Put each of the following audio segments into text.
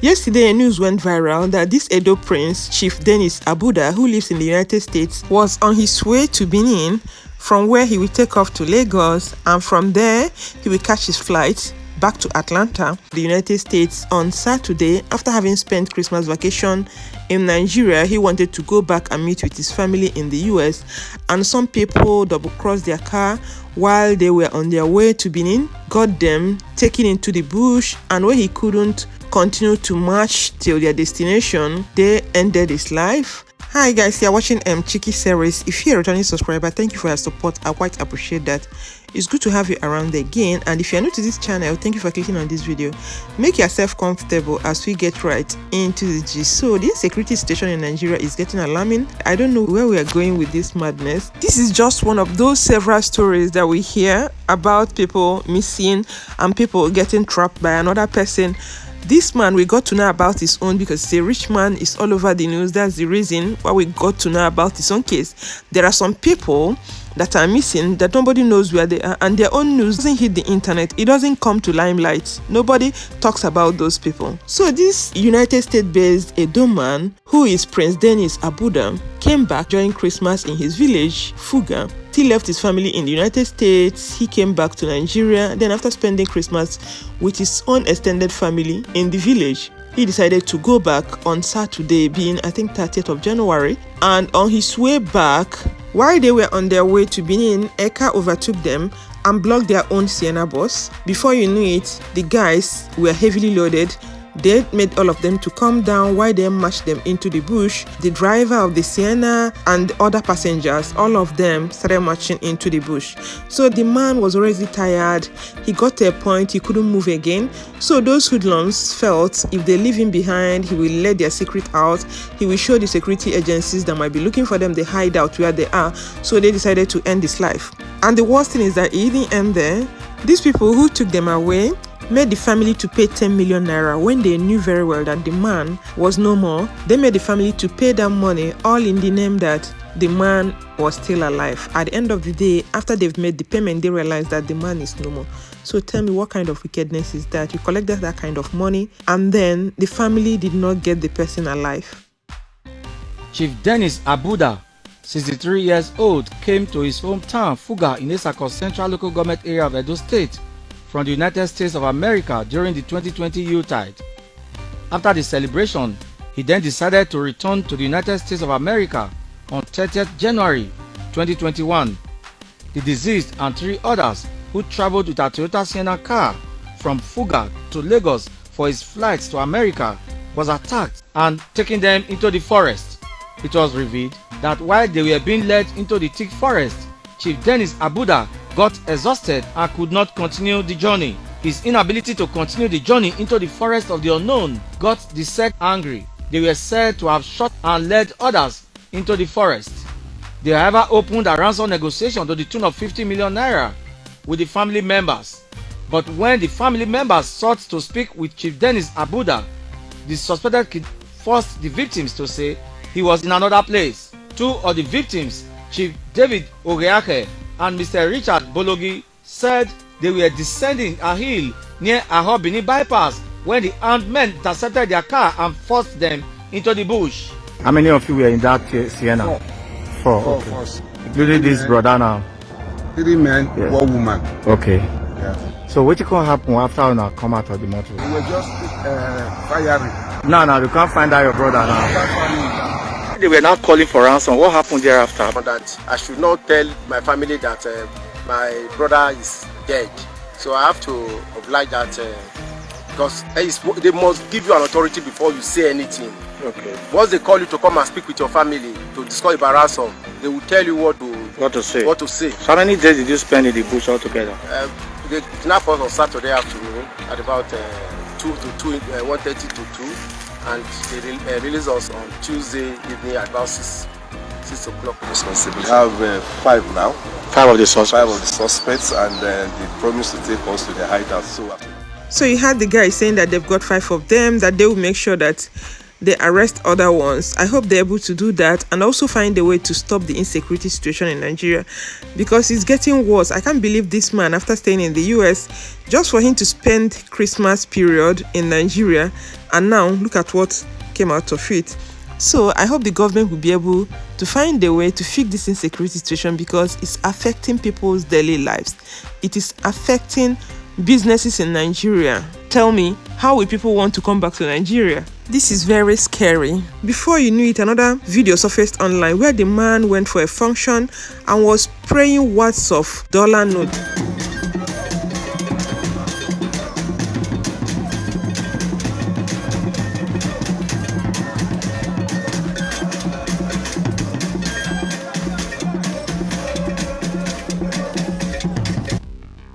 Yesterday, news went viral that this Edo Prince, Chief Dennis Abuda, who lives in the United States, was on his way to Benin, from where he will take off to Lagos, and from there, he will catch his flight back to Atlanta, the United States, on Saturday. After having spent Christmas vacation in Nigeria, he wanted to go back and meet with his family in the US, and some people double-crossed their car while they were on their way to Benin, got them taken into the bush, and when he couldn't continue to march till their destination, they ended his life. Hi guys, you are watching Chiki series. If you're a returning subscriber, thank you for your support. I quite appreciate that. It's good to have you around again, and if you're new to this channel, thank you for clicking on this video. Make yourself comfortable as we get right into the gist. So the insecurity situation in Nigeria is getting alarming. I don't know where we are going with this madness. This is just one of those several stories that we hear about people missing and people getting trapped by another person. This man, we got to know about his own because he's a rich man, is all over the news. That's the reason why we got to know about his own case. There are some people that are missing that nobody knows where they are, and their own news doesn't hit the internet. It doesn't come to limelight. Nobody talks about those people. So this United States-based Edo man, who is Prince Dennis Abuda, came back during Christmas in his village, Fuga. He left his family in the United States. He came back to Nigeria. Then after spending Christmas with his own extended family in the village, he decided to go back on Saturday, being I think 30th of January. And on his way back, while they were on their way to Benin, a car overtook them and blocked their own Sienna bus. Before you knew it, the guys were heavily loaded. They made all of them to come down while they marched them into the bush. The driver of the Sienna and other passengers, all of them started marching into the bush. So the man was already tired. He got to a point he couldn't move again. So those hoodlums felt if they leave him behind, he will let their secret out. He will show the security agencies that might be looking for them the hideout where they are. So they decided to end his life. And the worst thing is that he didn't end there. These people who took them away made the family to pay 10 million naira when they knew very well that the man was no more. They made the family to pay that money, all in the name that the man was still alive. At the end of the day, after they've made the payment, they realized that the man is no more. So tell me, what kind of wickedness is that? You collected that kind of money and then the family did not get the person alive. Chief Dennis Abuda, 63 years old, came to his hometown, Fuga, in the Central Local Government area of Edo State, from the United States of America during the 2020 Yuletide. After the celebration, he then decided to return to the United States of America on 30th January 2021. The deceased and 3 others who traveled with a Toyota Sienna car from Fuga to Lagos for his flights to America was attacked and taken them into the forest. It was revealed that while they were being led into the thick forest, Chief Dennis Abuda got exhausted and could not continue the journey. His inability to continue the journey into the forest of the unknown got the sect angry. They were said to have shot and led others into the forest. They however opened a ransom negotiation to the tune of 50 million naira with the family members. But when the family members sought to speak with Chief Dennis Abuda, the suspected kid forced the victims to say he was in another place. 2 of the victims, Chief David Ogeake and Mr. Richard Bologi, said they were descending a hill near Ahobini bypass when the armed men intercepted their car and forced them into the bush. How many of you were in that Sienna? 4. Okay. Including this brother now? 3 men, yes. 1 woman. Okay. Yeah. So what can happen after you come out of the motor? We were just firing. No, you can't find out your brother now. They were not calling for ransom. What happened thereafter? That I should not tell my family that my brother is dead. So I have to oblige that because they must give you an authority before you say anything. Okay. Once they call you to come and speak with your family to discuss about ransom, they will tell you what to say. So how many days did you spend in the bush altogether? They kidnapped us on Saturday afternoon at about 1:30 to 2. And they released us on Tuesday evening at about 6 o'clock. We have 5 now. 5 of the suspects. 5 of the suspects, and they promised to take us to the hideout. So you had the guy saying that they've got 5 of them, that they will make sure that they arrest other ones. I hope they're able to do that and also find a way to stop the insecurity situation in Nigeria, because it's getting worse. I can't believe this man, after staying in the US, just for him to spend Christmas period in Nigeria, and now look at what came out of it. So I hope the government will be able to find a way to fix this insecurity situation, because it's affecting people's daily lives. It is affecting businesses in Nigeria. Tell me, how will people want to come back to Nigeria? This is very scary. Before you knew it, another video surfaced online where the man went for a function and was spraying wads of dollar notes.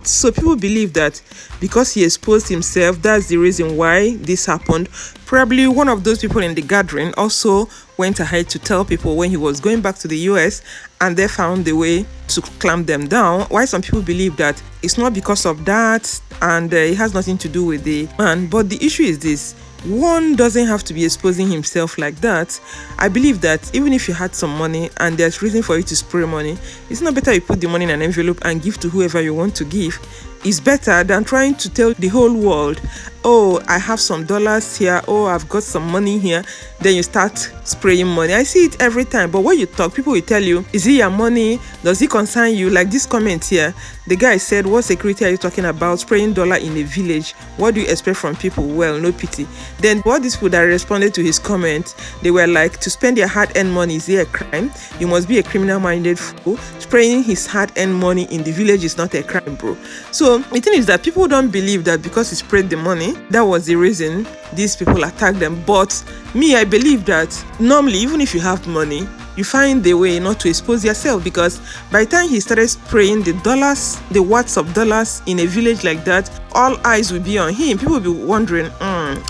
So people believe that because he exposed himself, that's the reason why this happened. Probably one of those people in the gathering also went ahead to tell people when he was going back to the US, and they found a way to clamp them down. Why some people believe that it's not because of that and it has nothing to do with the man. But the issue is this: one doesn't have to be exposing himself like that. I believe that even if you had some money and there's reason for you to spray money, it's not better you put the money in an envelope and give to whoever you want to give. It's better than trying to tell the whole world, oh, I have some dollars here, oh, I've got some money here. Then you start spraying money. I see it every time. But when you talk, people will tell you, is it your money? Does it concern you? Like this comment here, the guy said, what security are you talking about? Spraying dollar in a village. What do you expect from people? Well, no pity. Then what these people that responded to his comment, they were like, to spend your hard-earned money, is it a crime? You must be a criminal-minded fool. Spraying his hard-earned money in the village is not a crime, bro. So the thing is that people don't believe that because he sprayed the money, that was the reason these people attacked them. But me, I believe that normally, even if you have money, you find the way not to expose yourself, because by the time he started spraying the dollars, the wads of dollars in a village like that, all eyes will be on him. People will be wondering,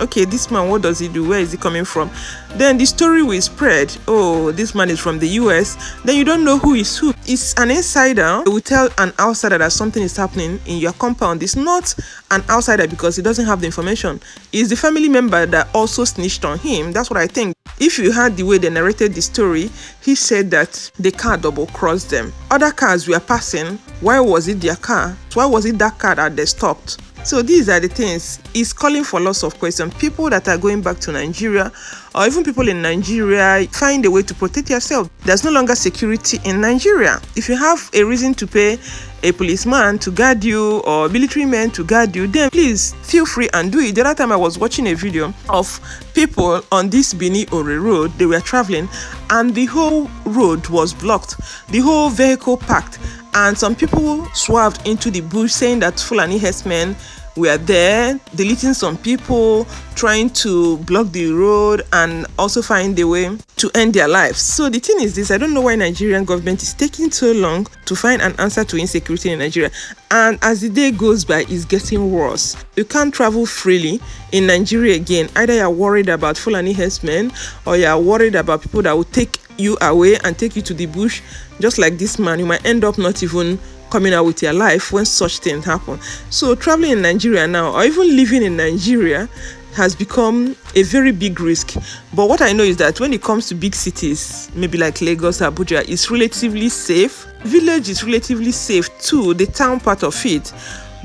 okay, this man, what does he do? Where is he coming from? Then the story will spread. Oh, this man is from the US. Then you don't know who is who. It's an insider. They will tell an outsider that something is happening in your compound. It's not an outsider because he doesn't have the information. It's the family member that also snitched on him. That's what I think. If you heard the way they narrated the story, he said that the car double-crossed them. Other cars were passing. Why was it their car? Why was it that car that they stopped? So these are the things. It's calling for lots of questions. People that are going back to Nigeria, or even people in Nigeria, find a way to protect yourself. There's no longer security in Nigeria. If you have a reason to pay a policeman to guard you or military men to guard you, then please feel free and do it. The other time I was watching a video of people on this Bini Ore road. They were traveling and the whole road was blocked. The whole vehicle packed. And some people swerved into the bush saying that Fulani herdsmen were there, deleting some people, trying to block the road and also find a way to end their lives. So the thing is this: I don't know why Nigerian government is taking so long to find an answer to insecurity in Nigeria. And as the day goes by, it's getting worse. You can't travel freely in Nigeria again. Either you're worried about Fulani herdsmen, or you're worried about people that will take you away and take you to the bush. Just like this man, you might end up not even coming out with your life when such things happen. So traveling in Nigeria now, or even living in Nigeria, has become a very big risk. But what I know is that when it comes to big cities, maybe like Lagos, Abuja, it's relatively safe. Village is relatively safe too, the town part of it.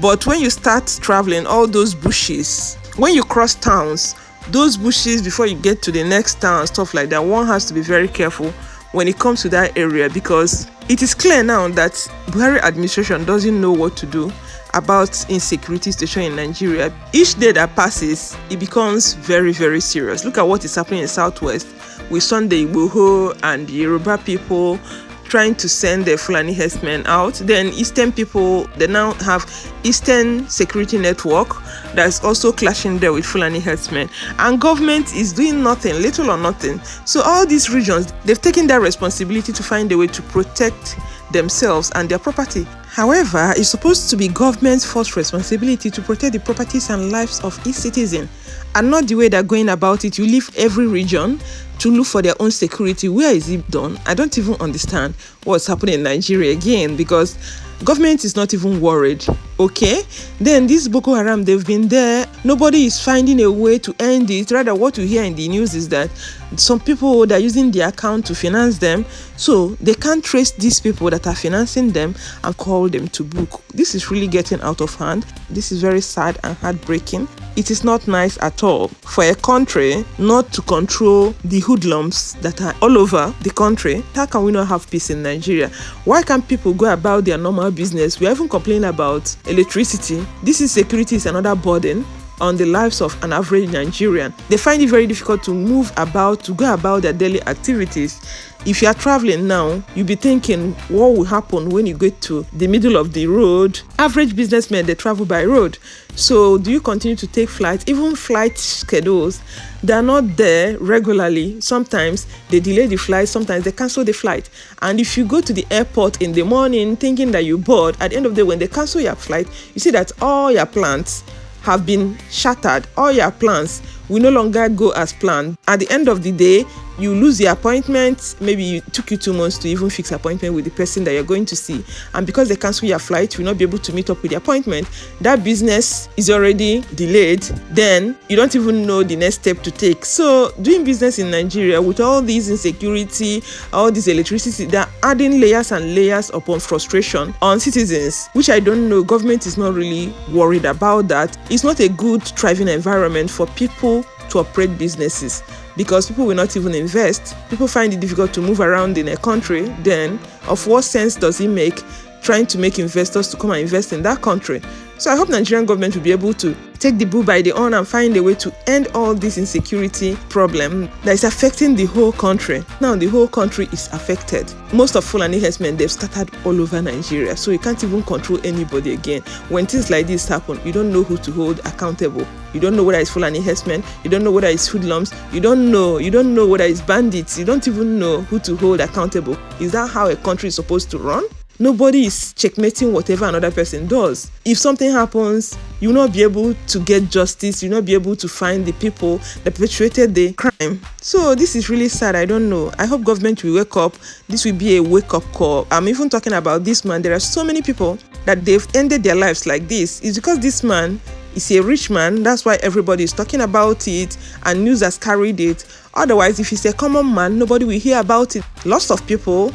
But when you start traveling, all those bushes, when you cross towns, those bushes before you get to the next town, stuff like that, one has to be very careful when it comes to that area, because it is clear now that Buhari administration doesn't know what to do about insecurity situation in Nigeria. Each day that passes, it becomes very, very serious. Look at what is happening in Southwest with Sunday Igboho and the Yoruba people trying to send the Fulani herdsmen out. Then Eastern people, they now have Eastern Security Network that's also clashing there with Fulani herdsmen. And government is doing nothing, little or nothing. So all these regions, they've taken their responsibility to find a way to protect themselves and their property. However, it's supposed to be government's first responsibility to protect the properties and lives of each citizen, and not the way they're going about it. You leave every region to look for their own security. Where is it done? I don't even understand what's happening in Nigeria again, because Government is not even worried. Okay, then this Boko Haram, they've been there, nobody is finding a way to end it. Rather, what you hear in the news is that some people, they're using their account to finance them, so they can't trace these people that are financing them and call them to book. This is really getting out of hand. This is very sad and heartbreaking. It is not nice at all for a country not to control the hoodlums that are all over the country. How can we not have peace in Nigeria? Why can't people go about their normal business? We are even complaining about electricity. This insecurity is another burden on the lives of an average Nigerian. They find it very difficult to move about, to go about their daily activities. If you are traveling now, you'll be thinking, what will happen when you get to the middle of the road? Average businessmen, they travel by road. So do you continue to take flights? Even flight schedules, they are not there regularly. Sometimes they delay the flight, sometimes they cancel the flight. And if you go to the airport in the morning thinking that you're bored, at the end of the day, when they cancel your flight, you see that all your plans have been shattered. All your plans will no longer go as planned. At the end of the day, you lose the appointment. Maybe it took you 2 months to even fix appointment with the person that you're going to see, and because they cancel your flight, you will not be able to meet up with the appointment. That business is already delayed. Then you don't even know the next step to take. So doing business in Nigeria with all this insecurity, all this electricity, they're adding layers and layers upon frustration on citizens, which I don't know. Government is not really worried about that. It's not a good thriving environment for people to operate businesses, because people will not even invest. People find it difficult to move around in a country. Then of what sense does it make trying to make investors to come and invest in that country? So I hope Nigerian government will be able to take the bull by the horn and find a way to end all this insecurity problem that is affecting the whole country. Now the whole country is affected. Most of Fulani herdsmen, they've scattered all over Nigeria, so you can't even control anybody again. When things like this happen, you don't know who to hold accountable. You don't know whether it's Fulani herdsmen, you don't know whether it's hoodlums, you don't know whether it's bandits, you don't even know who to hold accountable. Is that how a country is supposed to run? Nobody is checkmating whatever another person does. If something happens, you'll not be able to get justice. You'll not be able to find the people that perpetrated the crime. So this is really sad. I don't know. I hope government will wake up. This will be a wake-up call. I'm even talking about this man. There are so many people that they've ended their lives like this. It's because this man is a rich man. That's why everybody is talking about it and news has carried it. Otherwise, if he's a common man, nobody will hear about it. Lots of people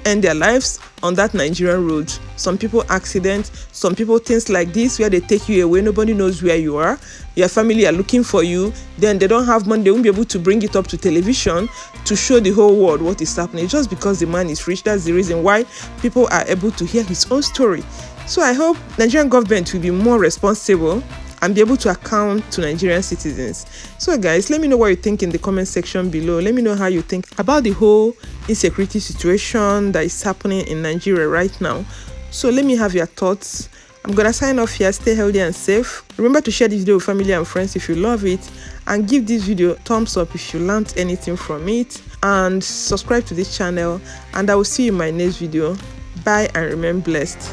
end their lives on that Nigerian road. Some people accidents, some people things like this where they take you away, nobody knows where you are. Your family are looking for you, then they don't have money, they won't be able to bring it up to television to show the whole world what is happening. Just because the man is rich, that's the reason why people are able to hear his own story. So I hope Nigerian government will be more responsible and be able to account to Nigerian citizens. So guys, let me know what you think in the comment section below. Let me know how you think about the whole insecurity situation that is happening in Nigeria right now. So let me have your thoughts. I'm gonna sign off here. Stay healthy and safe. Remember to share this video with family and friends if you love it, and give this video a thumbs up if you learned anything from it, and subscribe to this channel, and I will see you in my next video. Bye and remain blessed.